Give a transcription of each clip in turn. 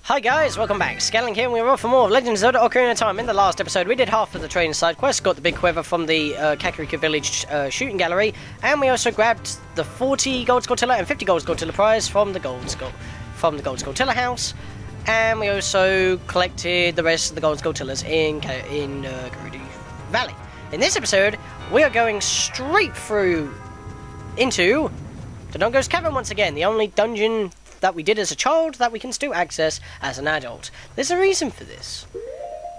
Hi guys, welcome back. Scatlink here, and we're off for more of Legend of Zelda Ocarina of Time. In the last episode, we did half of the trading side quest, got the big quiver from the Kakariko Village shooting gallery, and we also grabbed the 40 Gold Scortilla and 50 Gold Scortilla prize from the Gold Scortilla house, and we also collected the rest of the Gold Scortillas in Gerudo Valley. In this episode, we are going straight through into Dodongo's Cavern once again, the only dungeon that we did as a child that we can still access as an adult. There's a reason for this.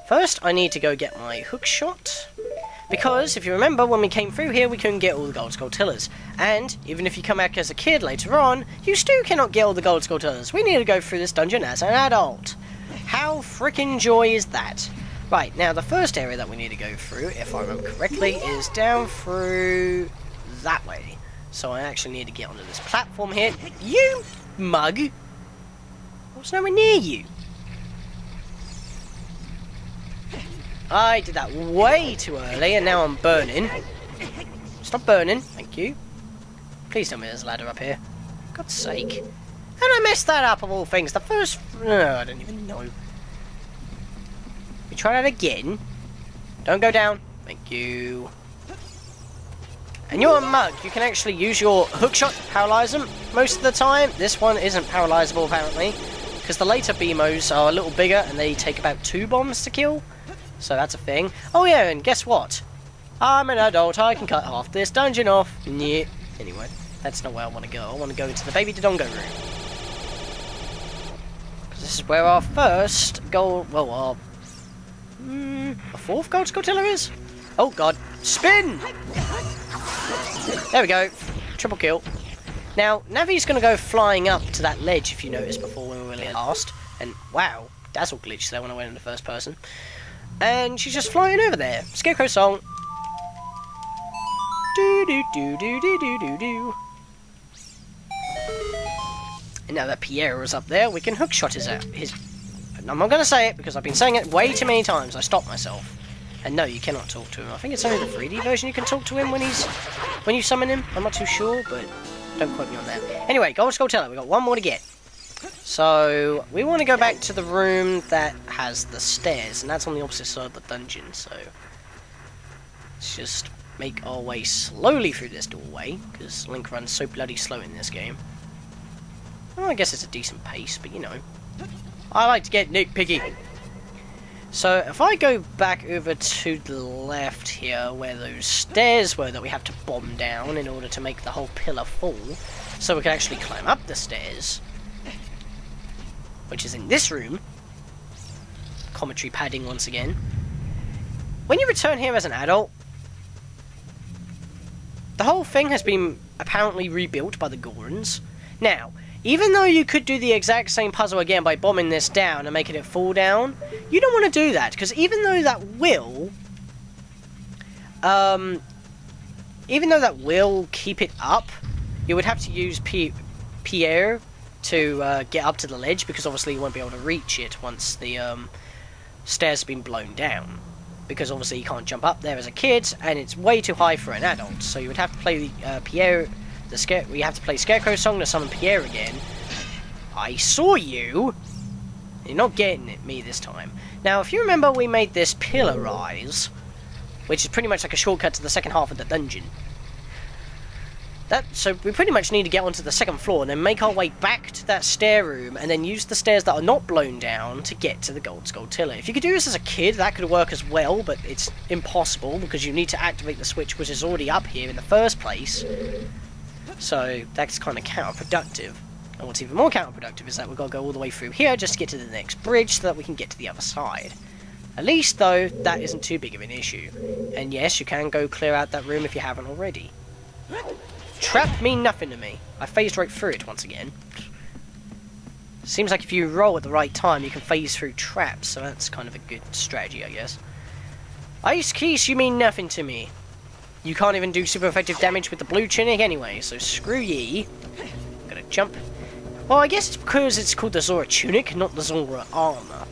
First, I need to go get my hook shot, because if you remember, when we came through here, we couldn't get all the Gold Scortillas. And even if you come back as a kid later on, you still cannot get all the Gold Scortillas. We need to go through this dungeon as an adult. How frickin' joy is that? Right, now the first area that we need to go through, if I remember correctly, is down through that way. So I actually need to get onto this platform here. You mug! I was nowhere near you. I did that way too early and now I'm burning. Stop burning, thank you. Please tell me there's a ladder up here. For God's sake. And I messed that up of all things. The first... No, I don't even know. We try that again. Don't go down. Thank you. And you're a mug. You can actually use your hookshot to paralyze them most of the time. This one isn't paralyzable apparently, because the later BMOs are a little bigger and they take about 2 bombs to kill. So that's a thing. Oh yeah, and guess what? I'm an adult. I can cut half this dungeon off. Yeah. Anyway, that's not where I want to go. I want to go into the Baby Dodongo room. Because this is where our first gold... Well, our... a 4th Gold Scortilla is? Oh god. Spin! There we go. Triple kill. Now, Navi's going to go flying up to that ledge, if you noticed before when we were last. And, wow, Dazzle glitched there when I went into first person. And she's just flying over there. Scarecrow song. Do-do-do-do-do-do-do-do. And now that Pierre is up there, we can hookshot his... I'm not going to say it, because I've been saying it way too many times. I stopped myself. And no, you cannot talk to him. I think it's only the 3D version you can talk to him when you summon him. I'm not too sure, but don't quote me on that. Anyway, Gold Scortilla, we've got one more to get. So, we want to go back to the room that has the stairs, and that's on the opposite side of the dungeon, so... Let's just make our way slowly through this doorway, because Link runs so bloody slow in this game. Well, I guess it's a decent pace, but you know. I like to get nitpicky. So, if I go back over to the left here, where those stairs were that we have to bomb down in order to make the whole pillar fall, so we can actually climb up the stairs, which is in this room, commentary padding once again. When you return here as an adult, the whole thing has been apparently rebuilt by the Gorons. Now, even though you could do the exact same puzzle again by bombing this down and making it fall down, you don't want to do that, because even though that will keep it up, you would have to use Pierre to get up to the ledge, because obviously you won't be able to reach it once the stairs have been blown down. Because obviously you can't jump up there as a kid, and it's way too high for an adult, so you would have to play Pierre... we have to play Scarecrow song to summon Pierre again. I saw you! You're not getting it, me this time. Now, if you remember, we made this pillar rise, which is pretty much like a shortcut to the second half of the dungeon. So we pretty much need to get onto the second floor and then make our way back to that stair room and then use the stairs that are not blown down to get to the Gold Scortilla. If you could do this as a kid, that could work as well, but it's impossible because you need to activate the switch, which is already up here in the first place. So that's kind of counterproductive. And what's even more counterproductive is that we've got to go all the way through here just to get to the next bridge so that we can get to the other side. At least, though, that isn't too big of an issue. And yes, you can go clear out that room if you haven't already. Trap mean nothing to me. I phased right through it once again. Seems like if you roll at the right time, you can phase through traps, so that's kind of a good strategy, I guess. Ice Keys, you mean nothing to me. You can't even do super effective damage with the blue tunic anyway, so screw ye. Gotta jump. Well, I guess it's because it's called the Zora tunic, not the Zora armor.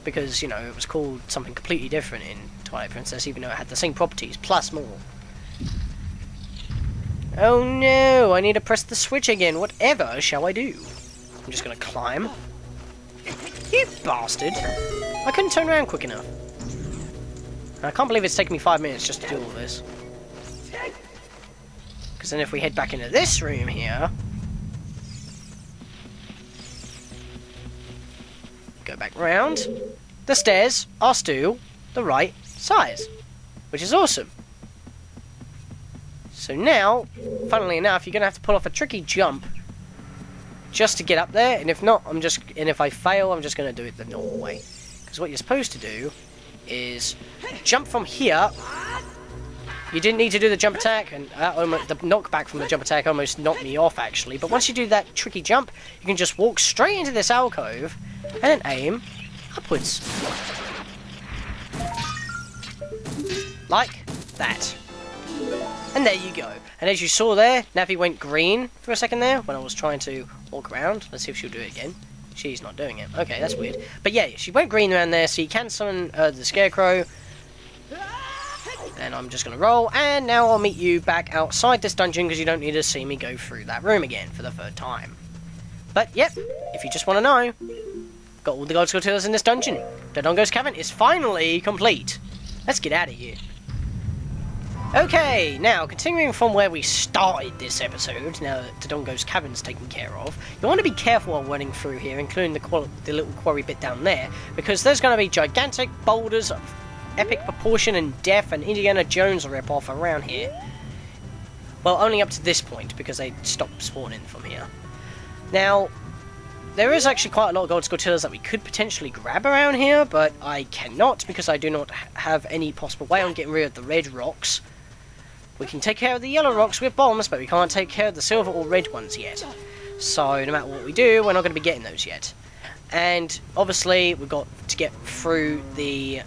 Because, you know, it was called something completely different in Twilight Princess, even though it had the same properties, plus more. Oh no, I need to press the switch again. Whatever shall I do? I'm just gonna climb. You bastard! I couldn't turn around quick enough. I can't believe it's taken me 5 minutes just to do all this. Because then if we head back into this room here... Go back round. The stairs are still the right size. Which is awesome. So now, funnily enough, you're going to have to pull off a tricky jump just to get up there, and if not, and if I fail, I'm just going to do it the normal way. Because what you're supposed to do is jump from here. You didn't need to do the jump attack, and the knockback from the jump attack almost knocked me off, actually. But once you do that tricky jump, you can just walk straight into this alcove, and then aim upwards. Like that. And there you go. And as you saw there, Navi went green for a second there when I was trying to walk around. Let's see if she'll do it again. She's not doing it. Okay, that's weird. But yeah, she went green around there, so you can summon the Scarecrow. And I'm just going to roll. And now I'll meet you back outside this dungeon because you don't need to see me go through that room again for the 3rd time. But yep, if you just want to know, got all the gold sculptures in this dungeon. Dodongo's Cavern is finally complete. Let's get out of here. Okay, now, continuing from where we started this episode, now that Dodongo's Cavern's taken care of, you want to be careful while running through here, including the little quarry bit down there, because there's going to be gigantic boulders of epic proportion and depth and Indiana Jones rip-off around here. Well, only up to this point, because they stopped spawning from here. Now, there is actually quite a lot of gold sculptures that we could potentially grab around here, but I cannot, because I do not have any possible way on getting rid of the red rocks. We can take care of the yellow rocks with bombs, but we can't take care of the silver or red ones yet. So, no matter what we do, we're not going to be getting those yet. And, obviously, we've got to get through the,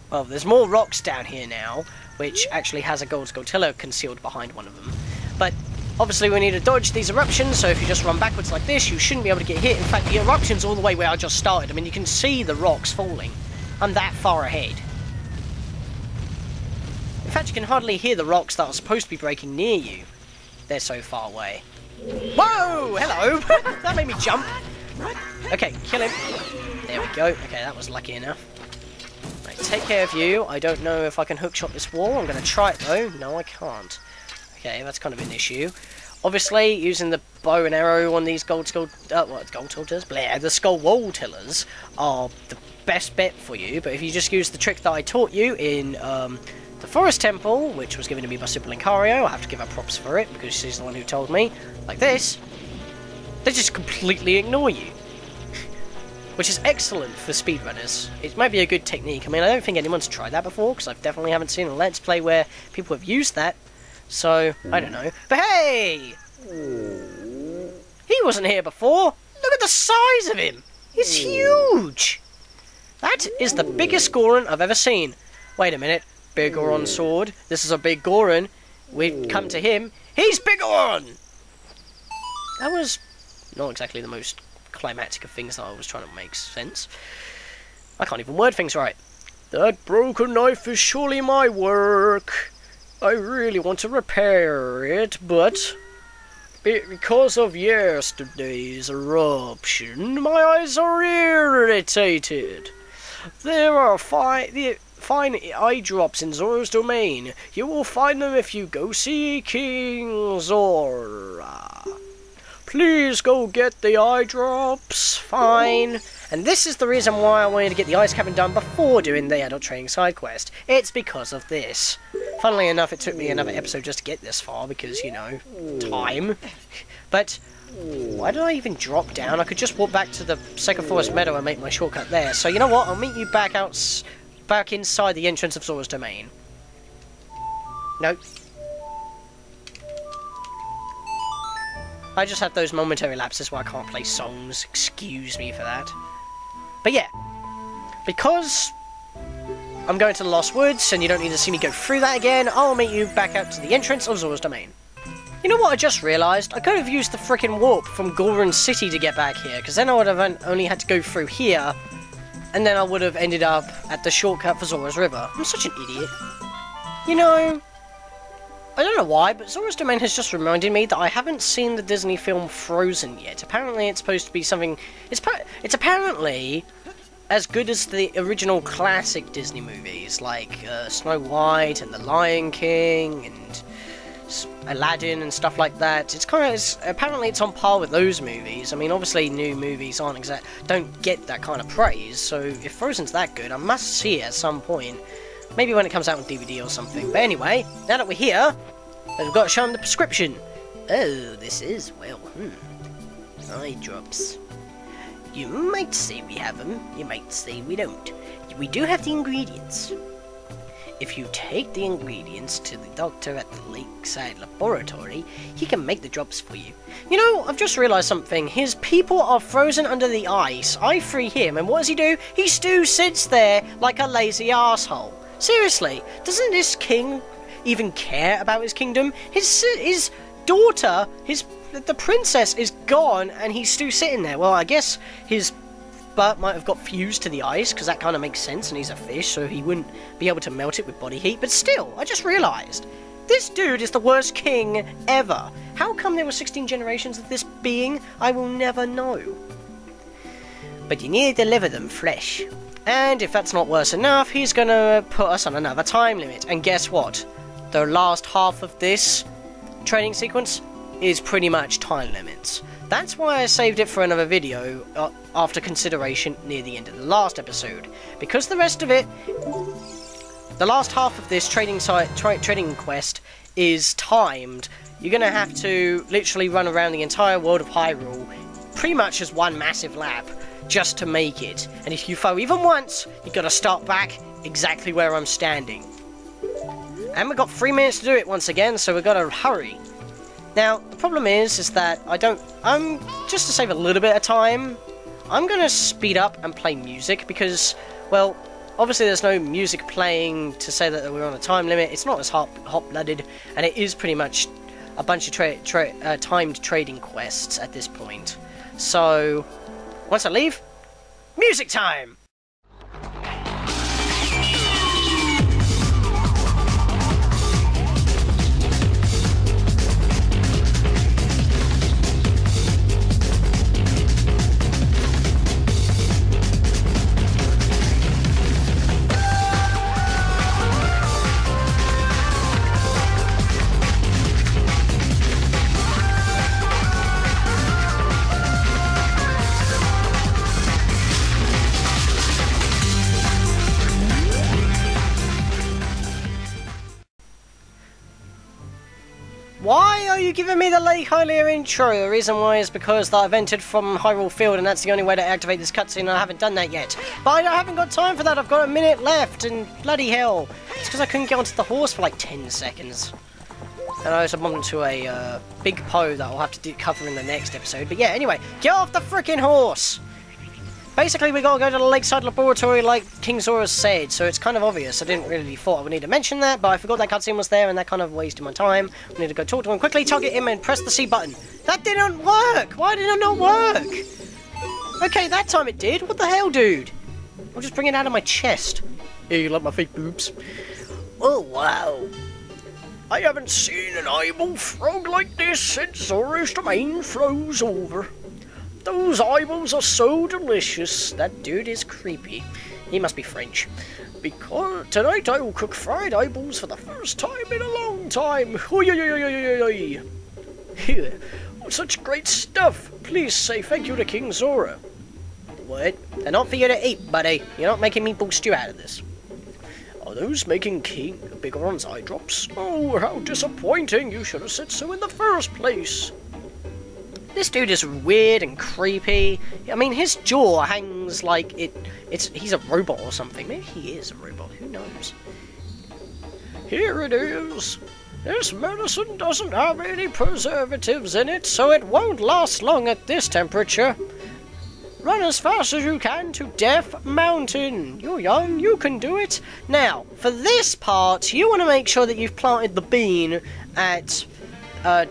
well, there's more rocks down here now, which actually has a gold sculptilla concealed behind one of them. But, obviously, we need to dodge these eruptions, so if you just run backwards like this, you shouldn't be able to get hit. In fact, the eruption's all the way where I just started. I mean, you can see the rocks falling. I'm that far ahead. In fact, you can hardly hear the rocks that are supposed to be breaking near you. They're so far away. Whoa! Hello! That made me jump. Okay, kill him. There we go. Okay, that was lucky enough. Right, take care of you. I don't know if I can hookshot this wall. I'm going to try it, though. No, I can't. Okay, that's kind of an issue. Obviously, using the bow and arrow on these gold tilters? Blah, the skull wall tillers are the best bet for you. But if you just use the trick that I taught you in, the Forest Temple, which was given to me by Super Linkario, I have to give her props for it, because she's the one who told me, like this, they just completely ignore you. Which is excellent for speedrunners. It might be a good technique. I mean, I don't think anyone's tried that before, because I definitely haven't seen a Let's Play where people have used that, so, I don't know. But hey! He wasn't here before! Look at the size of him! He's huge! That is the biggest Goron I've ever seen. Wait a minute. Big Goron sword. This is a big Goron. We've come to him. He's Big Goron! That was not exactly the most climactic of things that I was trying to make sense. I can't even word things right. That broken knife is surely my work. I really want to repair it, but because of yesterday's eruption, my eyes are irritated. There are fine eye drops in Zora's domain. You will find them if you go see King Zora. Please go get the eye drops. Fine. And this is the reason why I wanted to get the Ice Cavern done before doing the adult training side quest. It's because of this. Funnily enough, it took me another episode just to get this far because, you know, time. But why did I even drop down? I could just walk back to the Sacred Forest Meadow and make my shortcut there. So you know what? I'll meet you back inside the entrance of Zora's domain. Nope. I just have those momentary lapses where I can't play songs. Excuse me for that. But yeah, because I'm going to the Lost Woods and you don't need to see me go through that again, I'll meet you back out to the entrance of Zora's domain. You know what I just realised? I could have used the frickin' warp from Goron City to get back here, because then I would have only had to go through here, and then I would have ended up at the shortcut for Zora's River. I'm such an idiot. You know, I don't know why, but Zora's Domain has just reminded me that I haven't seen the Disney film Frozen yet. Apparently it's supposed to be something... It's apparently as good as the original classic Disney movies, like Snow White and The Lion King and Aladdin and stuff like that. Apparently it's on par with those movies. I mean, obviously new movies don't get that kind of praise, so if Frozen's that good, I must see it at some point. Maybe when it comes out on DVD or something. But anyway, now that we're here, we've got to show them the prescription. Oh, this is, well, eye drops. You might say we have them, you might say we don't. We do have the ingredients. If you take the ingredients to the doctor at the lakeside laboratory, he can make the drops for you. You know, I've just realised something. His people are frozen under the ice. I free him, and what does he do? He still sits there like a lazy asshole. Seriously, doesn't this king even care about his kingdom? His daughter, the princess, is gone, and he's still sitting there. Well, I guess his butt might have got fused to the ice, because that kind of makes sense, and he's a fish, so he wouldn't be able to melt it with body heat. But still, I just realised, this dude is the worst king ever. How come there were 16 generations of this being? I will never know. But you need to deliver them fresh. And if that's not worse enough, he's gonna put us on another time limit. And guess what? The last half of this training sequence is pretty much time limits. That's why I saved it for another video after consideration near the end of the last episode. Because the rest of it, the last half of this training quest is timed. You're gonna have to literally run around the entire world of Hyrule pretty much as one massive lap, just to make it. And if you fail even once, you gotta start back exactly where I'm standing. And we've got 3 minutes to do it once again, so we've gotta hurry. Now, the problem is that just to save a little bit of time, I'm gonna speed up and play music because, well, obviously there's no music playing to say that we're on a time limit. It's not as hot-blooded, and it is pretty much a bunch of timed trading quests at this point. So, once I leave, music time! Why are you giving me the Lake Hylia intro? The reason why is because I've entered from Hyrule Field, and that's the only way to activate this cutscene, and I haven't done that yet. But I haven't got time for that, I've got a minute left, and bloody hell. It's because I couldn't get onto the horse for like 10 seconds. And I also bumped into a big Poe that I'll have to cover in the next episode. But yeah, anyway, get off the freaking horse! Basically, we gotta go to the Lakeside Laboratory like King Zora said, so it's kind of obvious. I didn't really thought I would need to mention that, but I forgot that cutscene was there, and that kind of wasted my time. We need to go talk to him quickly, target him, and press the C button. That didn't work! Why did it not work? Okay, that time it did. What the hell, dude? I'll just bring it out of my chest. Hey, you like my fake boobs? Oh, wow. I haven't seen an eyeball frog like this since Zora's Domain froze over. Those eyeballs are so delicious. That dude is creepy. He must be French. Because tonight I will cook fried eyeballs for the first time in a long time. Such great stuff. Please say thank you to King Zora. What? They're not for you to eat, buddy. You're not making meatball stew out of this. Are those making King Bigoron's eye drops? Oh, how disappointing. You should have said so in the first place. This dude is weird and creepy. I mean, his jaw hangs like he's a robot or something. Maybe he is a robot, who knows? Here it is. This medicine doesn't have any preservatives in it, so it won't last long at this temperature. Run as fast as you can to Death Mountain. You're young, you can do it. Now, for this part, you want to make sure that you've planted the bean at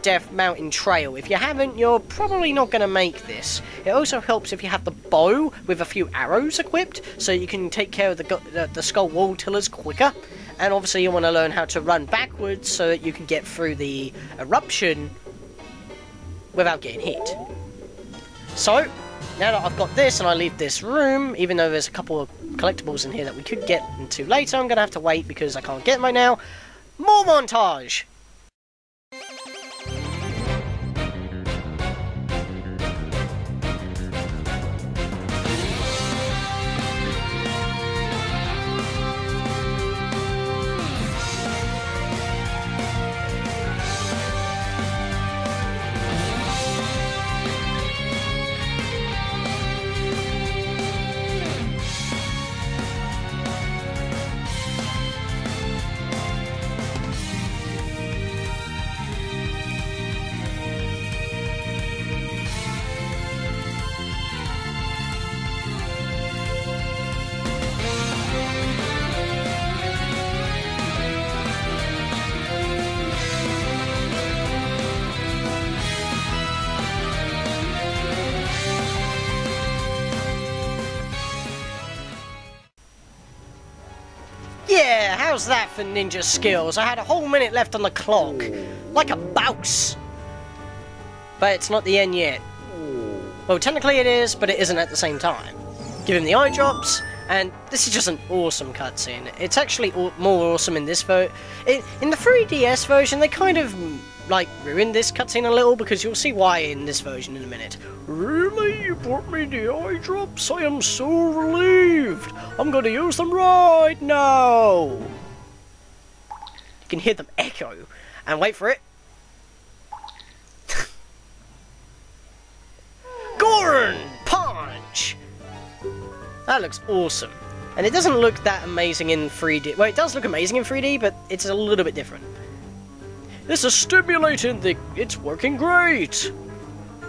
Death Mountain Trail. If you haven't, you're probably not going to make this. It also helps if you have the bow with a few arrows equipped, so you can take care of the skull wall tillers quicker. and obviously you want to learn how to run backwards so that you can get through the eruption without getting hit. So, now that I've got this and I leave this room, even though there's a couple of collectibles in here that we could get into later, I'm going to have to wait because I can't get them right now. More montage! Yeah, how's that for ninja skills? I had a whole minute left on the clock. Like a bouse. But it's not the end yet. Well, technically it is, but it isn't at the same time. Give him the eye drops, and this is just an awesome cutscene. It's actually more awesome in this in the 3DS version, they kind of, like, ruined this cutscene a little, because you'll see why in this version in a minute. Really? You brought me the eye drops? I am so relieved! I'm gonna use them right now! You can hear them echo. And wait for it. Goron! Punch! That looks awesome. And it doesn't look that amazing in 3D. Well, it does look amazing in 3D, but it's a little bit different. This is stimulating. It's working great.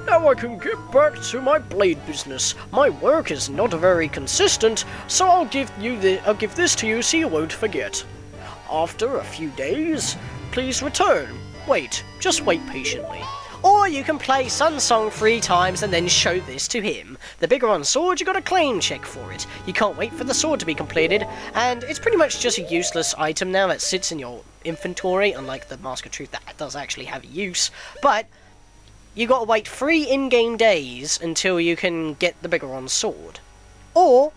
Now I can get back to my blade business. My work is not very consistent, so I'll give this to you so you won't forget. After a few days, please return. Wait, just wait patiently. Or you can play Sun Song 3 times and then show this to him. The bigger on sword, you got a claim check for it. You can't wait for the sword to be completed, and it's pretty much just a useless item now that sits in your inventory, unlike the Mask of Truth that does actually have a use. But you got to wait 3 in-game days until you can get the bigger on sword. Or,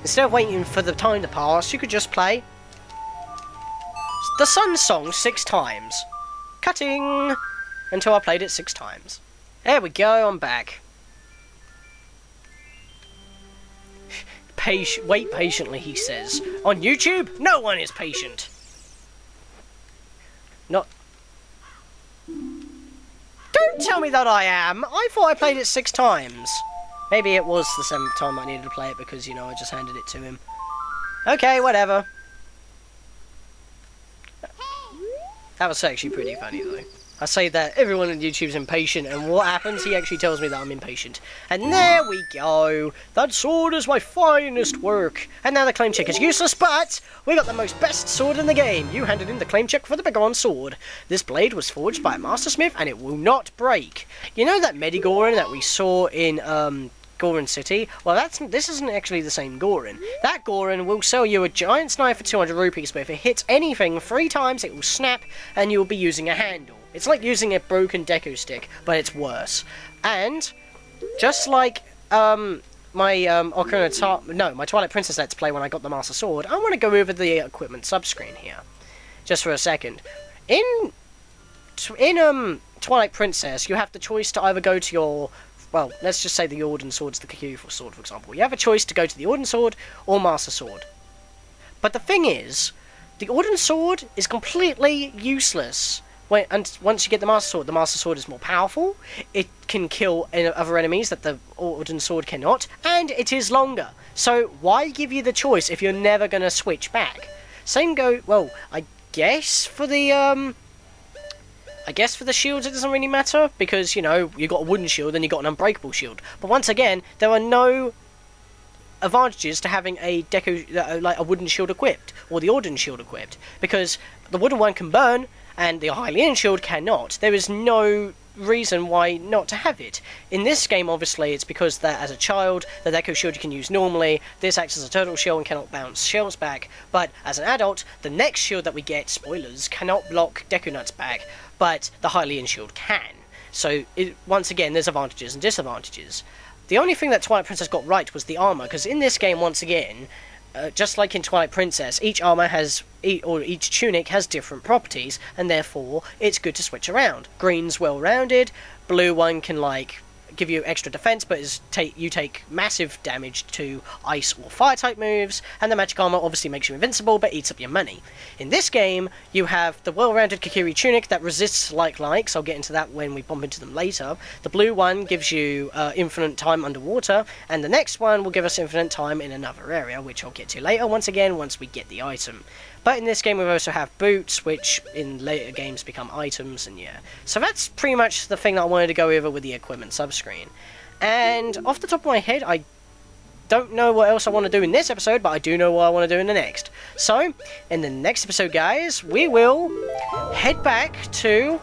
instead of waiting for the time to pass, you could just play the Sun Song 6 times. Cutting! Until I played it 6 times. There we go, I'm back. Wait patiently, he says. On YouTube, no one is patient. Not... Don't tell me that I am! I thought I played it 6 times. Maybe it was the 7th time I needed to play it because, you know, I just handed it to him. Okay, whatever. That was actually pretty funny, though. I say that everyone on YouTube's impatient, and what happens? He actually tells me that I'm impatient. And there we go! That sword is my finest work! And now the claim check is useless, but we got the most best sword in the game! You handed in the claim check for the Biggoron sword. This blade was forged by a mastersmith, and it will not break. You know that Medigoron that we saw in, Goron City? Well, this isn't actually the same Goron. That Goron will sell you a giant knife for 200 rupees, but if it hits anything 3 times, it will snap, and you'll be using a handle. It's like using a broken Deku stick, but it's worse. And, just like, my Twilight Princess Let's Play when I got the Master Sword, I want to go over the equipment subscreen here. Just for a second. In Twilight Princess, you have the choice to either go to your... Well, let's just say the Orden Sword's the Kyufu Sword, for example. You have a choice to go to the Orden Sword or Master Sword. But the thing is, the Orden Sword is completely useless. Once you get the Master Sword is more powerful, it can kill other enemies that the Orden Sword cannot, and it is longer. So why give you the choice if you're never going to switch back? Same go, well, I guess for the shields it doesn't really matter, because, you know, you got a wooden shield and you got an unbreakable shield. But once again, there are no advantages to having a like a wooden shield equipped, or the Orden shield equipped, because the wooden one can burn, and the Hylian shield cannot. There is no reason why not to have it. In this game, obviously, it's because that as a child, the Deku Shield you can use normally, this acts as a turtle shield and cannot bounce shells back, but as an adult, the next shield that we get, spoilers, cannot block Deku Nuts back, but the Hylian shield can. So, once again, there's advantages and disadvantages. The only thing that Twilight Princess got right was the armor, because in this game, once again, just like in Twilight Princess, each armor has, or each tunic has different properties, and therefore it's good to switch around. Green's well-rounded, blue one can like give you extra defense, but you take massive damage to ice or fire type moves, and the magic armor obviously makes you invincible but eats up your money. In this game, you have the well-rounded Kakiri tunic that resists like-likes. I'll get into that when we bump into them later. The blue one gives you infinite time underwater, and the next one will give us infinite time in another area, which I'll get to later once we get the item. But in this game we also have boots, which in later games become items, and yeah. So that's pretty much the thing that I wanted to go over with the equipment subscreen. And off the top of my head, I don't know what else I want to do in this episode, but I do know what I want to do in the next. So, in the next episode, guys, we will head back to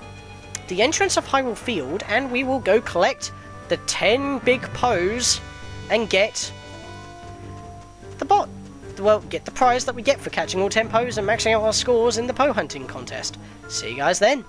the entrance of Hyrule Field, and we will go collect the 10 big Poes and get the bot. Well, get the prize that we get for catching all 10 Poes and maxing out our scores in the Poe hunting contest. See you guys then.